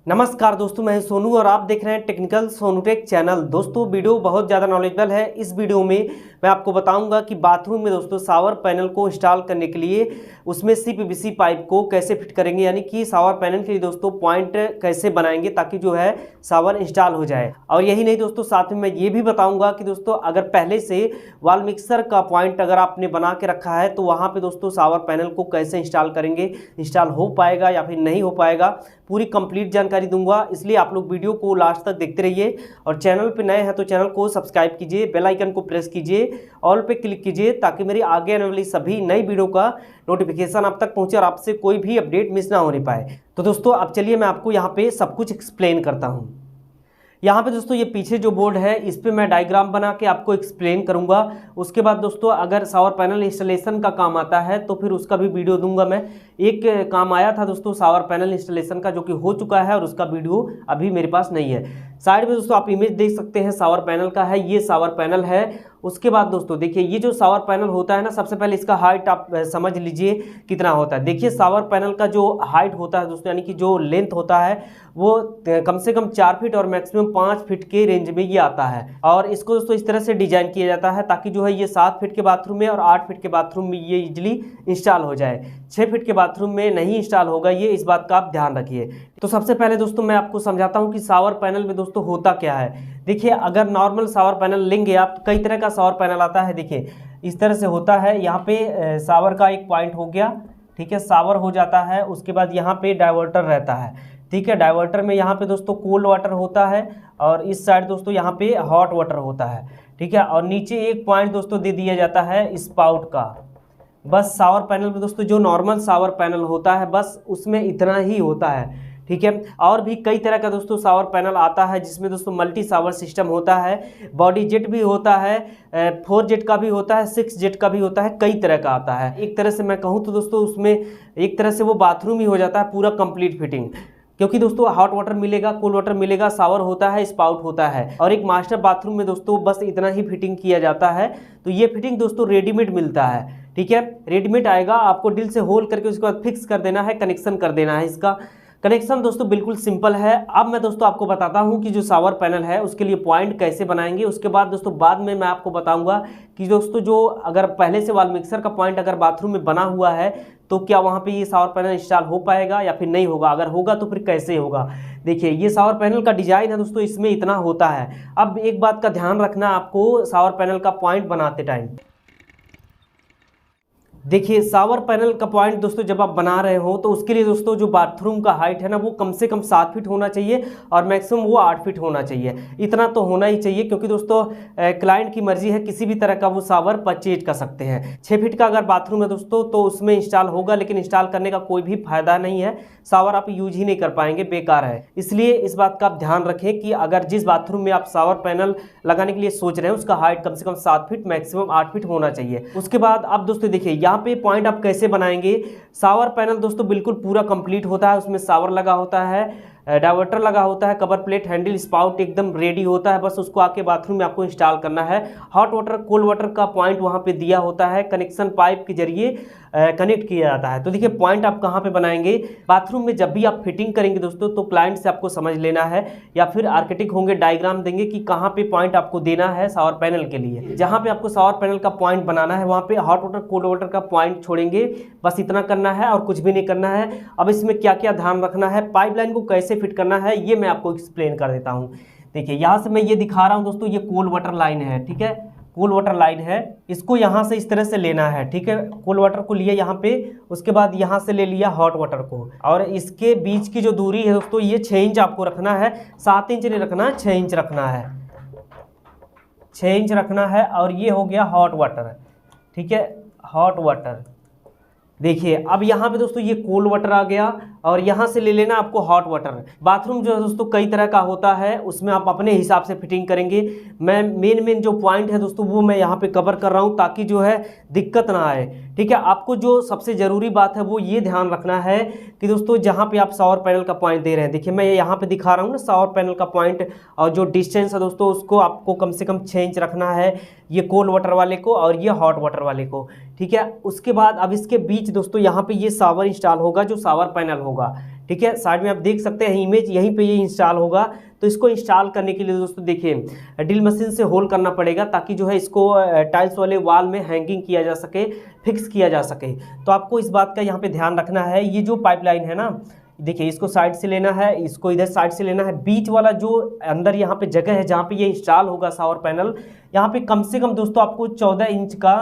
नमस्कार दोस्तों, मैं सोनू और आप देख रहे हैं टेक्निकल सोनू टेक चैनल। दोस्तों वीडियो बहुत ज़्यादा नॉलेजेबल है। इस वीडियो में मैं आपको बताऊंगा कि बाथरूम में दोस्तों शावर पैनल को इंस्टॉल करने के लिए उसमें CPVC पाइप को कैसे फिट करेंगे, यानी कि शावर पैनल के लिए दोस्तों पॉइंट कैसे बनाएंगे ताकि जो है शावर इंस्टॉल हो जाए। और यही नहीं दोस्तों, साथ में मैं ये भी बताऊँगा कि दोस्तों अगर पहले से वॉल मिक्सर का पॉइंट अगर आपने बना के रखा है तो वहाँ पर दोस्तों शावर पैनल को कैसे इंस्टॉल करेंगे, इंस्टॉल हो पाएगा या फिर नहीं हो पाएगा, पूरी कंप्लीट जानकारी दूंगा। इसलिए आप लोग वीडियो को लास्ट तक देखते रहिए और चैनल पे नए हैं तो चैनल को सब्सक्राइब कीजिए, बेल आइकन को प्रेस कीजिए, ऑल पे क्लिक कीजिए ताकि मेरी आगे आने वाली सभी नई वीडियो का नोटिफिकेशन आप तक पहुंचे और आपसे कोई भी अपडेट मिस ना होने पाए। तो दोस्तों अब चलिए मैं आपको यहाँ पे सब कुछ एक्सप्लेन करता हूँ। यहाँ पे दोस्तों ये पीछे जो बोर्ड है इस पे मैं डायग्राम बना के आपको एक्सप्लेन करूँगा। उसके बाद दोस्तों अगर शावर पैनल इंस्टॉलेशन का काम आता है तो फिर उसका भी वीडियो दूंगा मैं। एक काम आया था दोस्तों शावर पैनल इंस्टॉलेशन का जो कि हो चुका है और उसका वीडियो अभी मेरे पास नहीं है। साइड में दोस्तों आप इमेज देख सकते हैं शावर पैनल का है, ये शावर पैनल है। उसके बाद दोस्तों देखिए ये जो शावर पैनल होता है ना, सबसे पहले इसका हाइट आप समझ लीजिए कितना होता है। देखिए शावर पैनल का जो हाइट होता है दोस्तों, यानी कि जो लेंथ होता है वो कम से कम 4 फीट और मैक्सिमम 5 फीट के रेंज में ये आता है। और इसको दोस्तों इस तरह से डिजाइन किया जाता है ताकि जो है ये 7 फीट के बाथरूम में और 8 फीट के बाथरूम में ये इजीली इंस्टॉल हो जाए। 6 फीट के बाथरूम में नहीं इंस्टॉल होगा ये, इस बात का आप ध्यान रखिए। तो सबसे पहले दोस्तों मैं आपको समझाता हूँ कि शावर पैनल में दोस्तों होता क्या है। देखिए अगर नॉर्मल शावर पैनल लेंगे आप, कई तरह का शावर पैनल आता है। देखिए इस तरह से होता है, यहाँ पे शावर का एक पॉइंट हो गया, ठीक है, शावर हो जाता है। उसके बाद यहाँ पे डाइवर्टर रहता है, ठीक है। डाइवर्टर में यहाँ पे दोस्तों कोल्ड वाटर होता है और इस साइड दोस्तों यहाँ पे हॉट वाटर होता है, ठीक है। और नीचे एक पॉइंट दोस्तों दे दिया जाता है स्पाउट का। बस शावर पैनल में दोस्तों जो नॉर्मल शावर पैनल होता है बस उसमें इतना ही होता है, ठीक है। और भी कई तरह का दोस्तों शावर पैनल आता है जिसमें दोस्तों मल्टी शावर सिस्टम होता है, बॉडी जेट भी होता है, 4 जेट का भी होता है, 6 जेट का भी होता है, कई तरह का आता है। एक तरह से मैं कहूँ तो दोस्तों उसमें एक तरह से वो बाथरूम ही हो जाता है पूरा कंप्लीट फिटिंग, क्योंकि दोस्तों हॉट वाटर मिलेगा, कोल्ड वाटर मिलेगा, शावर होता है, स्पाउट होता है। और एक मास्टर बाथरूम में दोस्तों बस इतना ही फिटिंग किया जाता है। तो ये फिटिंग दोस्तों रेडीमेड मिलता है, ठीक है। रेडीमेड आएगा, आपको ड्रिल से होल करके उसके बाद फिक्स कर देना है, कनेक्शन कर देना है। इसका कनेक्शन दोस्तों बिल्कुल सिंपल है। अब मैं दोस्तों आपको बताता हूं कि जो शावर पैनल है उसके लिए पॉइंट कैसे बनाएंगे। उसके बाद दोस्तों बाद में मैं आपको बताऊंगा कि दोस्तों जो अगर पहले से वॉल मिक्सर का पॉइंट अगर बाथरूम में बना हुआ है तो क्या वहां पे ये शावर पैनल इंस्टॉल हो पाएगा या फिर नहीं होगा, अगर होगा तो फिर कैसे होगा। देखिए ये शावर पैनल का डिजाइन है दोस्तों, इसमें इतना होता है। अब एक बात का ध्यान रखना आपको शावर पैनल का पॉइंट बनाते टाइम। देखिए शावर पैनल का पॉइंट दोस्तों जब आप बना रहे हो तो उसके लिए दोस्तों जो बाथरूम का हाइट है ना वो कम से कम 7 फीट होना चाहिए और मैक्सिमम वो 8 फीट होना चाहिए। इतना तो होना ही चाहिए क्योंकि दोस्तों क्लाइंट की मर्जी है, किसी भी तरह का वो शावर परचेज कर सकते हैं। 6 फीट का अगर बाथरूम है दोस्तों तो उसमें इंस्टॉल होगा, लेकिन इंस्टॉल करने का कोई भी फायदा नहीं है, शावर आप यूज ही नहीं कर पाएंगे, बेकार है। इसलिए इस बात का आप ध्यान रखें कि अगर जिस बाथरूम में आप शावर पैनल लगाने के लिए सोच रहे हैं उसका हाइट कम से कम 7 फीट मैक्सिमम 8 फीट होना चाहिए। उसके बाद आप दोस्तों देखिए यहाँ पे पॉइंट आप कैसे बनाएंगे। शावर पैनल दोस्तों बिल्कुल पूरा कंप्लीट होता है, उसमें शावर लगा होता है, डाइवर्टर लगा होता है, कवर प्लेट, हैंडल, स्पाउट एकदम रेडी होता है। बस उसको आके बाथरूम में आपको इंस्टॉल करना है। हॉट वाटर कोल्ड वाटर का पॉइंट वहां पे दिया होता है, कनेक्शन पाइप के जरिए कनेक्ट किया जाता है। तो देखिए पॉइंट आप कहाँ पे बनाएंगे, बाथरूम में जब भी आप फिटिंग करेंगे दोस्तों तो क्लाइंट से आपको समझ लेना है या फिर आर्किटेक्ट होंगे डायग्राम देंगे कि कहाँ पे पॉइंट आपको देना है शावर पैनल के लिए। जहाँ पे आपको शावर पैनल का पॉइंट बनाना है वहाँ पे हॉट वाटर कोल्ड वाटर का पॉइंट छोड़ेंगे, बस इतना करना है और कुछ भी नहीं करना है। अब इसमें क्या क्या ध्यान रखना है, पाइपलाइन को कैसे फिट करना है ये मैं आपको एक्सप्लेन कर देता हूँ। देखिए यहाँ से मैं ये दिखा रहा हूँ दोस्तों, ये कोल्ड वाटर लाइन है, ठीक है, कोल्ड वाटर लाइन है। इसको यहाँ से इस तरह से लेना है, ठीक है। कोल्ड वाटर को लिया यहाँ पे, उसके बाद यहाँ से ले लिया हॉट वाटर को, और इसके बीच की जो दूरी है दोस्तों ये 6 इंच आपको रखना है, 7 इंच नहीं रखना, 6 इंच रखना है, 6 इंच रखना है। और ये हो गया हॉट वाटर, ठीक है, हॉट वाटर। देखिए अब यहाँ पे दोस्तों ये कोल्ड वाटर आ गया और यहाँ से ले लेना आपको हॉट वाटर। बाथरूम जो है दोस्तों कई तरह का होता है, उसमें आप अपने हिसाब से फिटिंग करेंगे। मैं मेन जो पॉइंट है दोस्तों वो मैं यहाँ पे कवर कर रहा हूँ ताकि जो है दिक्कत ना आए, ठीक है। आपको जो सबसे ज़रूरी बात है वो ये ध्यान रखना है कि दोस्तों जहाँ पे आप शावर पैनल का पॉइंट दे रहे हैं, देखिए मैं यहाँ पे दिखा रहा हूँ ना शावर पैनल का पॉइंट, और जो डिस्टेंस है दोस्तों उसको आपको कम से कम 6 इंच रखना है, ये कोल्ड वाटर वाले को और ये हॉट वाटर वाले को, ठीक है। उसके बाद अब इसके बीच दोस्तों यहाँ पे ये शावर इंस्टॉल होगा, जो शावर पैनल होगा, ठीक है, साइड में आप देख सकते हैं इमेज, यहीं पे ये इंस्टॉल होगा। तो इसको इंस्टॉल करने के लिए दोस्तों देखिए ड्रिल मशीन से होल करना पड़ेगा, ताकि जो है इसको टाइल्स वाले वॉल में हैंगिंग किया जा सके, फिक्स किया जा सके। तो आपको इस बात का यहाँ पे ध्यान रखना है। ये जो पाइपलाइन है ना, देखिए इसको साइड से लेना है, इसको इधर साइड से लेना है। बीच वाला जो अंदर यहाँ पे जगह है जहाँ पे ये इंस्टॉल होगा शावर पैनल, यहाँ पे कम से कम दोस्तों आपको 14 इंच का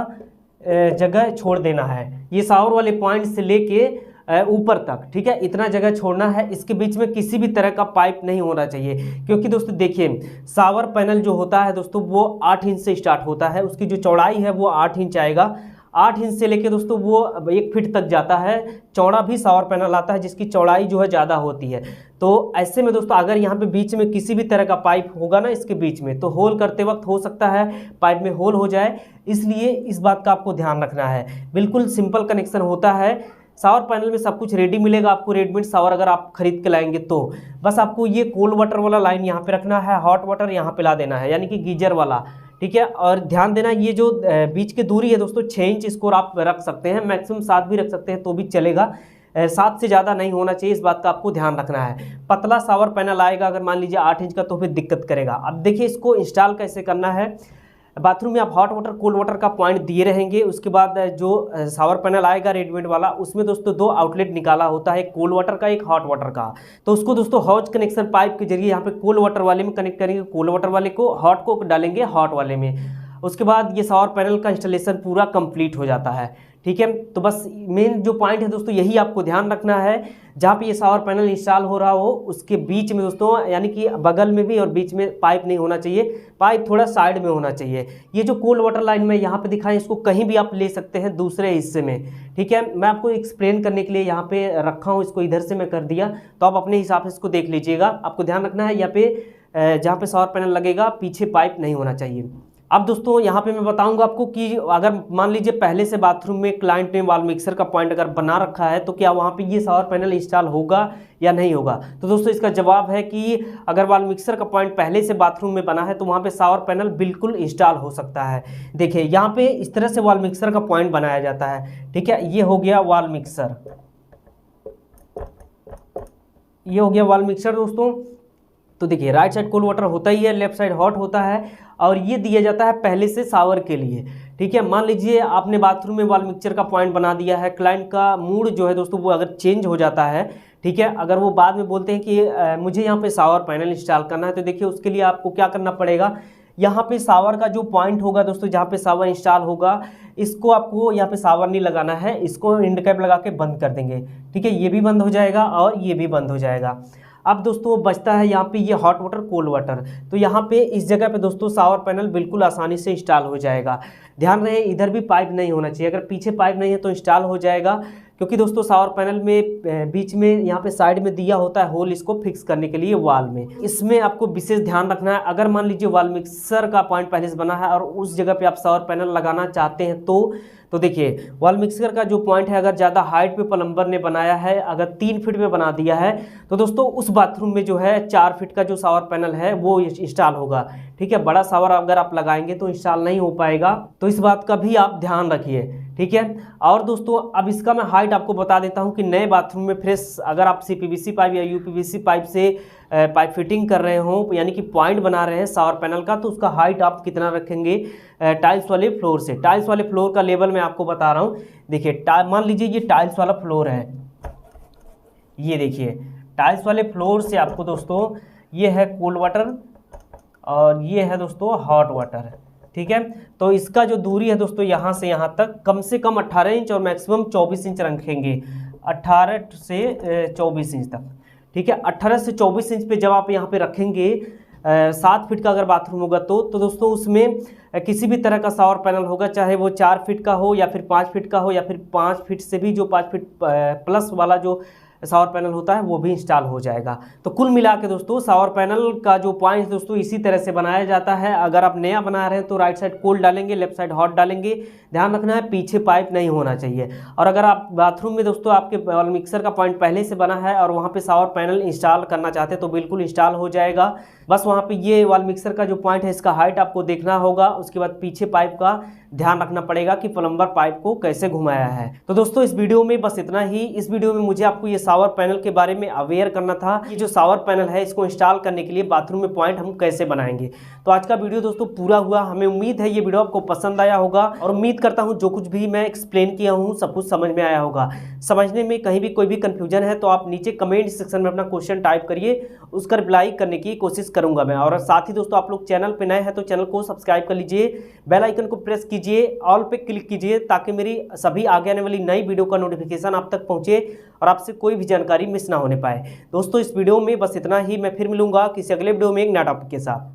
जगह छोड़ देना है। ये शावर वाले पॉइंट से लेके ऊपर तक, ठीक है, इतना जगह छोड़ना है। इसके बीच में किसी भी तरह का पाइप नहीं होना चाहिए, क्योंकि दोस्तों देखिए शावर पैनल जो होता है दोस्तों वो 8 इंच से स्टार्ट होता है। उसकी जो चौड़ाई है वो 8 इंच आएगा। 8 इंच से लेके दोस्तों वो 1 फीट तक जाता है। चौड़ा भी शावर पैनल आता है जिसकी चौड़ाई जो है ज़्यादा होती है। तो ऐसे में दोस्तों अगर यहाँ पे बीच में किसी भी तरह का पाइप होगा ना इसके बीच में, तो होल करते वक्त हो सकता है पाइप में होल हो जाए। इसलिए इस बात का आपको ध्यान रखना है। बिल्कुल सिंपल कनेक्शन होता है। शावर पैनल में सब कुछ रेडी मिलेगा आपको, रेडीमेड शावर अगर आप खरीद के लाएंगे तो। बस आपको ये कोल्ड वाटर वाला लाइन यहाँ पे रखना है, हॉट वाटर यहाँ पे ला देना है, यानी कि गीजर वाला, ठीक है। और ध्यान देना ये जो बीच की दूरी है दोस्तों 6 इंच, इसको आप रख सकते हैं, मैक्सिमम 7 भी रख सकते हैं तो भी चलेगा। 7 से ज़्यादा नहीं होना चाहिए, इस बात का आपको ध्यान रखना है। पतला शावर पैनल आएगा अगर मान लीजिए 8 इंच का, तो फिर दिक्कत करेगा। अब देखिए इसको इंस्टॉल कैसे करना है। बाथरूम में आप हॉट वाटर कोल्ड वाटर का पॉइंट दिए रहेंगे। उसके बाद जो शावर पैनल आएगा रेडीमेड वाला, उसमें दोस्तों 2 आउटलेट निकाला होता है, एक कोल्ड वाटर का, एक हॉट वाटर का। तो उसको दोस्तों हॉट कनेक्शन पाइप के जरिए यहाँ पे कोल्ड वाटर वाले में कनेक्ट करेंगे, कोल्ड वाटर वाले को, हॉट को डालेंगे हॉट वाले में। उसके बाद ये शावर पैनल का इंस्टॉलेशन पूरा कंप्लीट हो जाता है, ठीक है। तो बस मेन जो पॉइंट है दोस्तों यही आपको ध्यान रखना है। जहाँ पे ये शावर पैनल इंस्टॉल हो रहा हो उसके बीच में दोस्तों, यानी कि बगल में भी और बीच में पाइप नहीं होना चाहिए, पाइप थोड़ा साइड में होना चाहिए। ये जो कोल्ड वाटर लाइन में यहाँ पे दिखाएं, इसको कहीं भी आप ले सकते हैं दूसरे हिस्से में, ठीक है। मैं आपको एक्सप्लेन करने के लिए यहाँ पे रखा हूँ, इसको इधर से मैं कर दिया, तो आप अपने हिसाब से इसको देख लीजिएगा। आपको ध्यान रखना है यहाँ पे जहाँ पे शावर पैनल लगेगा पीछे पाइप नहीं होना चाहिए। अब दोस्तों यहाँ पे मैं बताऊंगा आपको कि अगर मान लीजिए पहले से बाथरूम में क्लाइंट ने वॉल मिक्सर का पॉइंट अगर बना रखा है, तो क्या वहाँ पे ये शावर पैनल इंस्टॉल होगा या नहीं होगा। तो दोस्तों इसका जवाब है कि अगर वॉल मिक्सर का पॉइंट पहले से बाथरूम में बना है तो वहाँ पे शावर पैनल बिल्कुल इंस्टॉल हो सकता है। देखिए यहाँ पे इस तरह से वॉल मिक्सर का पॉइंट बनाया जाता है, ठीक है। ये हो गया वॉल मिक्सर, ये हो गया वॉल मिक्सर दोस्तों। तो देखिए राइट साइड कोल्ड वाटर होता ही है, लेफ्ट साइड हॉट होता है, और ये दिया जाता है पहले से शावर के लिए, ठीक है। मान लीजिए आपने बाथरूम में वॉल मिक्सचर का पॉइंट बना दिया है, क्लाइंट का मूड जो है दोस्तों वो अगर चेंज हो जाता है, ठीक है, अगर वो बाद में बोलते हैं कि मुझे यहाँ पे शावर पैनल इंस्टॉल करना है, तो देखिए उसके लिए आपको क्या करना पड़ेगा। यहाँ पे शावर का जो पॉइंट होगा दोस्तों, जहाँ पे शावर इंस्टॉल होगा, इसको आपको यहाँ पे शावर नहीं लगाना है, इसको इंड कैप लगा के बंद कर देंगे, ठीक है। ये भी बंद हो जाएगा और ये भी बंद हो जाएगा। अब दोस्तों बचता है यहाँ पे ये हॉट वाटर कोल्ड वाटर। तो यहाँ पे इस जगह पे दोस्तों शावर पैनल बिल्कुल आसानी से इंस्टॉल हो जाएगा। ध्यान रहे इधर भी पाइप नहीं होना चाहिए, अगर पीछे पाइप नहीं है तो इंस्टॉल हो जाएगा, क्योंकि दोस्तों शावर पैनल में बीच में यहाँ पे साइड में दिया होता है होल, इसको फिक्स करने के लिए वॉल में। इसमें आपको विशेष ध्यान रखना है, अगर मान लीजिए वॉल मिक्सर का पॉइंट पहले से बना है और उस जगह पे आप शावर पैनल लगाना चाहते हैं तो देखिए वॉल मिक्सर का जो पॉइंट है, अगर ज़्यादा हाइट पे प्लम्बर ने बनाया है, अगर 3 फीट में बना दिया है, तो दोस्तों उस बाथरूम में जो है 4 फीट का जो शावर पैनल है वो इंस्टॉल होगा, ठीक है। बड़ा शावर अगर आप लगाएंगे तो इंस्टॉल नहीं हो पाएगा, तो इस बात का भी आप ध्यान रखिए, ठीक है। और दोस्तों अब इसका मैं हाइट आपको बता देता हूं कि नए बाथरूम में फ्रेश अगर आप CPVC पाइप या UPVC पाइप से पाइप फिटिंग कर रहे हो, यानी कि पॉइंट बना रहे हैं शावर पैनल का, तो उसका हाइट आप कितना रखेंगे टाइल्स वाले फ्लोर से। टाइल्स वाले फ्लोर का लेवल मैं आपको बता रहा हूँ। देखिए मान लीजिए ये टाइल्स वाला फ्लोर है, ये देखिए टाइल्स वाले फ्लोर से आपको दोस्तों ये है कोल्ड वाटर और ये है दोस्तों हॉट वाटर, ठीक है। तो इसका जो दूरी है दोस्तों यहाँ से यहाँ तक कम से कम 18 इंच और मैक्सिमम 24 इंच रखेंगे, 18 से 24 इंच तक, ठीक है। 18 से 24 इंच पे जब आप यहाँ पे रखेंगे 7 फीट का अगर बाथरूम होगा तो दोस्तों उसमें किसी भी तरह का शावर पैनल होगा, चाहे वो 4 फीट का हो या फिर 5 फीट का हो या फिर 5 फीट से भी जो 5 फीट प्लस वाला जो शावर पैनल होता है वो भी इंस्टॉल हो जाएगा। तो कुल मिला के दोस्तों शावर पैनल का जो पॉइंट दोस्तों इसी तरह से बनाया जाता है। अगर आप नया बना रहे हैं तो राइट साइड कोल्ड डालेंगे, लेफ्ट साइड हॉट डालेंगे। ध्यान रखना है पीछे पाइप नहीं होना चाहिए। और अगर आप बाथरूम में दोस्तों आपके वॉल मिक्सर का पॉइंट पहले से बना है और वहाँ पे शावर पैनल इंस्टॉल करना चाहते हैं तो बिल्कुल इंस्टॉल हो जाएगा। बस वहाँ पे ये वॉल मिक्सर का जो पॉइंट है इसका हाइट आपको देखना होगा, उसके बाद पीछे पाइप का ध्यान रखना पड़ेगा कि प्लम्बर पाइप को कैसे घुमाया है। तो दोस्तों इस वीडियो में बस इतना ही। इस वीडियो में मुझे आपको ये शावर पैनल के बारे में अवेयर करना था। ये जो शावर पैनल है इसको इंस्टॉल करने के लिए बाथरूम में पॉइंट हम कैसे बनाएंगे। तो आज का वीडियो दोस्तों पूरा हुआ। हमें उम्मीद है ये वीडियो आपको पसंद आया होगा और उम्मीद करता हूँ जो कुछ भी मैं एक्सप्लेन किया हूँ सब कुछ समझ में आया होगा। समझने में कहीं भी कोई भी कंफ्यूजन है तो आप नीचे कमेंट सेक्शन में अपना क्वेश्चन टाइप करिए, उसका रिप्लाई करने की कोशिश करूंगा मैं। और साथ ही दोस्तों आप लोग चैनल पे नए हैं तो चैनल को सब्सक्राइब कर लीजिए, बेल आइकन को प्रेस कीजिए, ऑल पे क्लिक कीजिए ताकि मेरी सभी आगे आने वाली नई वीडियो का नोटिफिकेशन आप तक पहुंचे और आपसे कोई भी जानकारी मिस ना होने पाए। दोस्तों इस वीडियो में बस इतना ही। मैं फिर मिलूंगा किसी अगले वीडियो में एक नया टॉपिक के साथ।